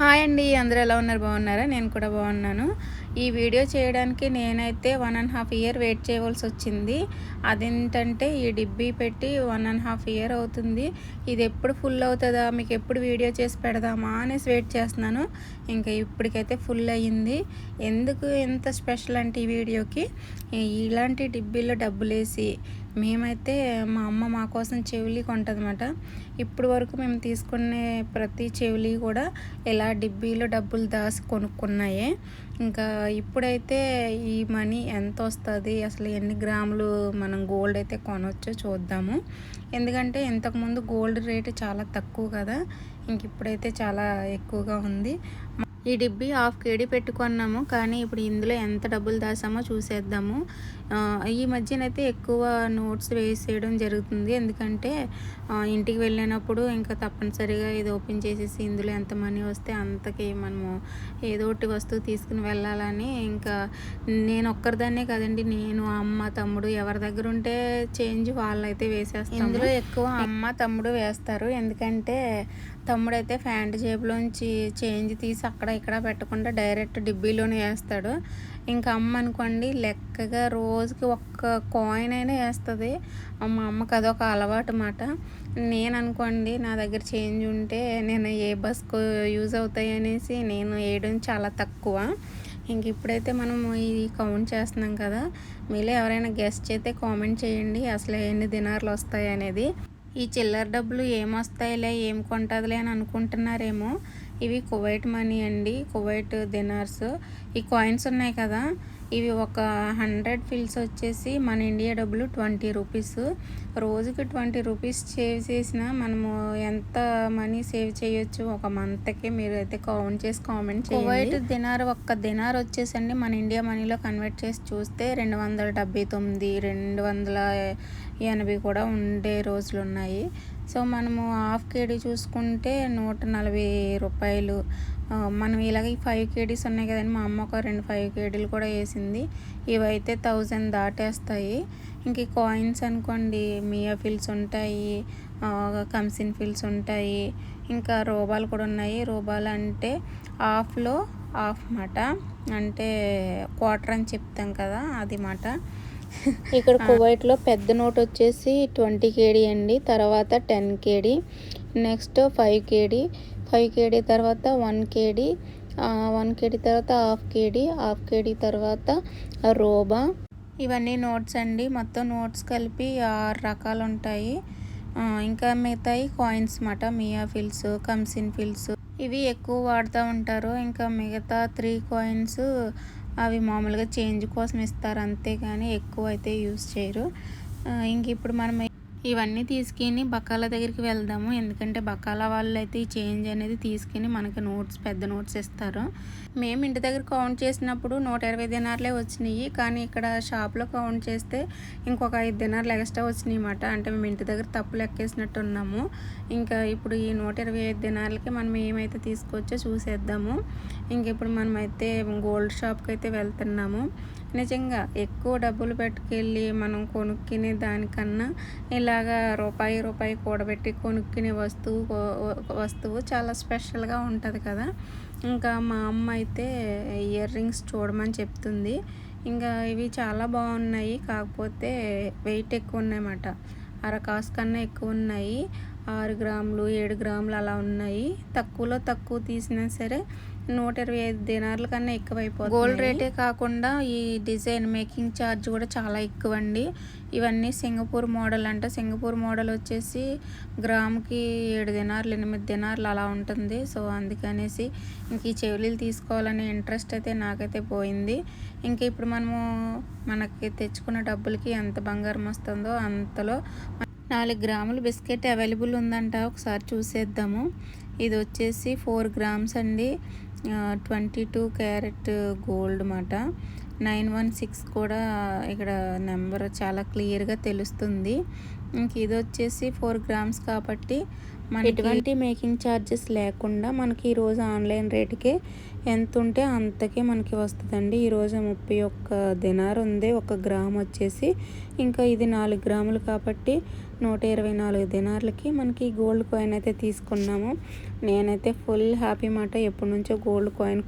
Hi అండి. అందరూ ఎలా ఉన్నారు? బాగున్నారా? నేను కూడా బాగున్నాను. ఈ వీడియో చేయడానికి నేనైతే 1½ ఇయర్ వెయిట్ చేయవలసొచ్చింది. అదేంటంటే ఈ డిబ్బీ పెట్టి 1½ ఇయర్ అవుతుంది. ఇది ఎప్పుడు ఫుల్ అవుతదా? మీకు ఎప్పుడు వీడియో చేసి పెడదామా అనేసి వెయిట్ చేస్తున్నాను. ఇంకా ఇప్పటికైతే ఫుల్ అయ్యింది. ఎందుకు ఎంత స్పెషల్ అంటే ఈ వీడియోకి ఇలాంటి డిబ్బీలో డబ్బులేసి మేమైతే మా అమ్మ మా కోసం చెవులి కొంటదన్నమాట. ఇప్పుడు వరకు మేము తీసుకునే ప్రతి చెవులి కూడా ఇలా డిబ్బీలో డబ్బులు దాసి కొనుక్కున్నాయే. ఇంకా ఇప్పుడైతే ఈ మనీ ఎంత వస్తుంది, అసలు ఎన్ని గ్రాములు మనం గోల్డ్ అయితే కొనవచ్చో చూద్దాము. ఎందుకంటే ఇంతకుముందు గోల్డ్ రేటు చాలా తక్కువ కదా, ఇంక ఇప్పుడైతే చాలా ఎక్కువగా ఉంది. ఈ డిబ్బీ 1/2 కేడీ పెట్టుకున్నాము, కానీ ఇప్పుడు ఇందులో ఎంత డబ్బులు దాసామో చూసేద్దాము. ఈ మధ్యనైతే ఎక్కువ నోట్స్ వేసేయడం జరుగుతుంది. ఎందుకంటే ఇంటికి వెళ్ళినప్పుడు ఇంకా తప్పనిసరిగా ఇది ఓపెన్ చేసేసి ఇందులో ఎంత మనీ వస్తే అంతకి మనము ఏదో ఒకటి వస్తువు తీసుకుని వెళ్ళాలని. ఇంకా నేను ఒక్కరిదాన్నే కదండి, నేను అమ్మ తమ్ముడు ఎవరి దగ్గర ఉంటే చేంజ్ వాళ్ళైతే వేసేస్తాను. ఇందులో ఎక్కువ అమ్మ తమ్ముడు వేస్తారు. ఎందుకంటే తమ్ముడైతే ప్యాంట్ జేబులోంచి చేంజ్ తీసి అక్కడ ఇక్కడ పెట్టకుండా డైరెక్ట్ డిబ్బీలోనే వేస్తాడు. ఇంకా అమ్మ అనుకోండి లెక్కగా రోజుకి ఒక్క కాయిన్ అయినా వేస్తుంది. మా అమ్మకి అదొక అలవాటు మాట. నేను అనుకోండి నా దగ్గర చేంజ్ ఉంటే నేను ఏ బస్కు యూజ్ అవుతాయి అనేసి నేను వేయడం చాలా తక్కువ. ఇంక ఇప్పుడైతే మనం ఇది కౌంట్ చేస్తున్నాం కదా, మీలో ఎవరైనా గెస్ట్ అయితే కామెంట్ చేయండి అసలు ఎన్ని దినార్లు వస్తాయి అనేది. ఈ చిల్లర డబ్బులు ఏమొస్తాయిలే, ఏం కొంటుందిలే అని అనుకుంటున్నారేమో. ఇవి కువైట్ మనీ అండి, కువైట్ దినార్స్. ఈ కాయిన్స్ ఉన్నాయి కదా, ఇవి ఒక 100 ఫిల్స్ వచ్చేసి మన ఇండియా డబ్బులు 20 రూపీస్. రోజుకి 20 రూపీస్ సేవ్ చేసినా మనము ఎంత మనీ సేవ్ చేయొచ్చు ఒక మంత్కి. మీరు అయితే కౌంట్ చేసి కామెంట్ చేయండి. కువైట్ దినార్ ఒక్క దినార్ వచ్చేసండి మన ఇండియా మనీలో కన్వర్ట్ చేసి చూస్తే 279, 280 కూడా ఉండే రోజులు ఉన్నాయి. సో మనము 1/2 కేడీ చూసుకుంటే 140 రూపాయలు. మనం ఇలాగ ఈ 5 కేడీస్ ఉన్నాయి కదండి, మా అమ్మ ఒక 5 కేడీలు కూడా వేసింది. ఇవైతే 1000 దాటేస్తాయి. ఇంక ఈ కాయిన్స్ అనుకోండి మియా ఫిల్స్ ఉంటాయి, కమ్సిన్ ఫిల్స్ ఉంటాయి, ఇంకా రూబాలు కూడా ఉన్నాయి. రూబాలు అంటే హాఫ్లో హాఫ్ మాట, అంటే క్వార్టర్ అని చెప్తాం కదా అది మాట. ఇక్కడ కువైట్లో పెద్ద నోట్ వచ్చేసి 20 కేడీ అండి, తర్వాత 10 కేడీ, నెక్స్ట్ 5 కేడీ, 5 కేడీ తర్వాత 1 కేడీ, 1 కేడీ తర్వాత 1/2 కేడీ, 1/2 కేడీ తర్వాత రోబా. ఇవన్నీ నోట్స్ అండి, మొత్తం నోట్స్ కలిపి 6 రకాలు ఉంటాయి. ఇంకా మిగతాయి కాయిన్స్ మాట, మియా ఫిల్స్, కమ్సిన్ ఫిల్స్ ఇవి ఎక్కువ వాడుతూ ఉంటారు. ఇంకా మిగతా 3 కాయిన్స్ అవి మామూలుగా చేంజ్ కోసం ఇస్తారు అంతే, కానీ ఎక్కువ అయితే యూస్ చేయరు. ఇంక ఇప్పుడు మనం ఇవన్నీ తీసుకుని బకాలా దగ్గరికి వెళ్దాము. ఎందుకంటే బకాలా వాళ్ళు అయితే ఈ చేంజ్ అనేది తీసుకుని మనకి నోట్స్, పెద్ద నోట్స్ ఇస్తారు. మేము ఇంటి దగ్గర కౌంట్ చేసినప్పుడు 120 దినార్లే వచ్చినాయి, కానీ ఇక్కడ షాప్లో కౌంట్ చేస్తే ఇంకొక 5 దినార్లు ఎక్స్ట్రా వచ్చినాయి అన్నమాట. అంటే మేము ఇంటి దగ్గర తప్పు లెక్కేసినట్టు ఉన్నాము. ఇంకా ఇప్పుడు ఈ 125 దినార్లకి మనం ఏమైతే తీసుకోవచ్చో చూసేద్దాము. ఇంక ఇప్పుడు మనమైతే గోల్డ్ షాప్కి అయితే వెళ్తున్నాము. నిజంగా ఎక్కువ డబ్బులు పెట్టుకెళ్ళి మనం కొనుక్కునే దానికన్నా ఇలాగా రూపాయి కూడబెట్టి కొనుక్కునే వస్తువు చాలా స్పెషల్గా ఉంటుంది కదా. ఇంకా మా అమ్మ అయితే ఇయర్ రింగ్స్ చూడమని చెప్తుంది. ఇంకా ఇవి చాలా బాగున్నాయి, కాకపోతే వెయిట్ ఎక్కువ ఉన్నాయన్నమాట. అరకాసు కన్నా ఎక్కువ ఉన్నాయి. 6 గ్రాములు 7 గ్రాములు అలా ఉన్నాయి. తక్కువలో తక్కువ తీసినా సరే 125 దినార్ల కన్నా ఎక్కువైపోతుంది. గోల్డ్ రేటే కాకుండా ఈ డిజైన్ మేకింగ్ ఛార్జ్ కూడా చాలా ఎక్కువ అండి. ఇవన్నీ సింగపూర్ మోడల్ అంట. సింగపూర్ మోడల్ వచ్చేసి గ్రాముకి 7 దినార్లు 8 దినార్లు అలా ఉంటుంది. సో అందుకనేసి ఇంక ఈ చెవులీలు తీసుకోవాలనే ఇంట్రెస్ట్ అయితే నాకైతే పోయింది. ఇంక ఇప్పుడు మనకి తెచ్చుకున్న డబ్బులకి ఎంత బంగారం వస్తుందో అంతలో 4 గ్రాములు బిస్కెట్ అవైలబుల్ ఉందంట, ఒకసారి చూసేద్దాము. ఇది వచ్చేసి 4 గ్రామ్స్ అండి, 22 క్యారెట్ గోల్డ్ మాట. 916 కూడా ఇక్కడ నెంబర్ చాలా క్లియర్గా తెలుస్తుంది. ఇంక ఇది వచ్చేసి 4 గ్రామ్స్ కాబట్టి మనకి ఎటువంటి మేకింగ్ ఛార్జెస్ లేకుండా మనకి ఈరోజు ఆన్లైన్ రేటుకే ఎంత ఉంటే అంతకే మనకి వస్తుందండి. ఈరోజు 31 దినార్ ఉంది 1 గ్రామ్ వచ్చేసి. ఇంకా ఇది 4 గ్రాములు కాబట్టి 124 దినార్లకి మనకి గోల్డ్ కాయిన్ అయితే తీసుకున్నాము. నేనైతే ఫుల్ హ్యాపీ మాట. ఎప్పటి నుంచో గోల్డ్ కాయిన్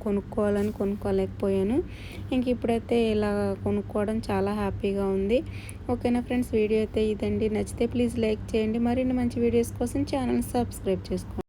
కొనుక్కోలేకపోయాను. ఇంక ఇప్పుడైతే ఇలా కొనుక్కోవడం చాలా హ్యాపీగా ఉంది. ఓకేనా ఫ్రెండ్స్, వీడియో అయితే ఇదండి. నచ్చితే ప్లీజ్ లైక్ చేయండి. మరిన్ని మంచి వీడియోస్ కోసం ఛానల్ని సబ్స్క్రైబ్ చేసుకోండి.